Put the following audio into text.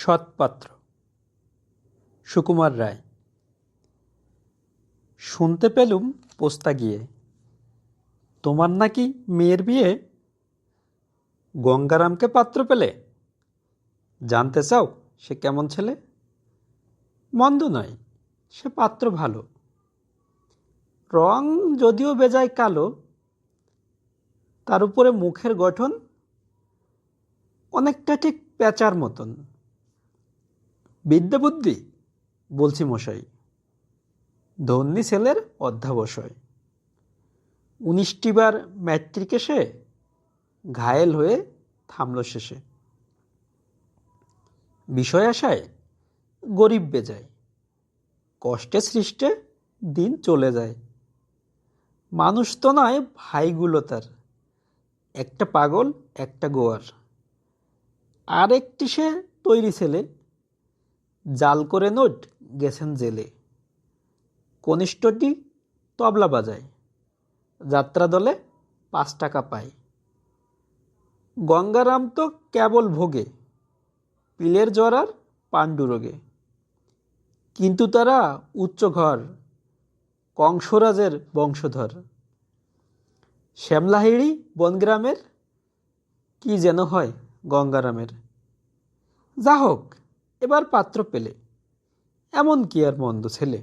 সৎপাত্র সুকুমার রায়। শুনতে পেলুম পোস্তা গিয়ে, তোমার নাকি মেয়ের বিয়ে। গঙ্গারামকে পাত্র পেলে? জানতে চাও সে কেমন ছেলে? মন্দ নয়, সে পাত্র ভালো। রং যদিও বেজায় কালো, তার উপরে মুখের গঠন অনেকটা ঠিক পেঁচার মতন। বিদ্যা বুদ্ধি বলছি মশাই, ধন্যী ছেলের অধ্যাবসায়। 19টি বার ম্যাট্রিকে সে ঘায়েল হয়ে থামল শেষে। বিষয় আশায় গরিব বেজায়, কষ্টে সৃষ্টে দিন চলে যায়। মানুষ তো নয় ভাইগুলো তার, একটা পাগল একটা গোয়ার। আর একটি সে তৈরি ছেলে, জাল করে নোট গেছেন জেলে। কনিষ্ঠটি তবলা বাজায়, যাত্রা দলে 5 টাকা পায়। গঙ্গারাম তো কেবল ভোগে, পিলের জ্বর আর পাণ্ডুরোগে। কিন্তু তারা উচ্চ ঘর, কংসরাজের বংশধর। শ্যামলাহিড়ি বনগ্রামের, কি যেন হয় গঙ্গারামের। যা হোক, এবার পাত্র পেলে, এমন কি আর মন্দ ছেলে।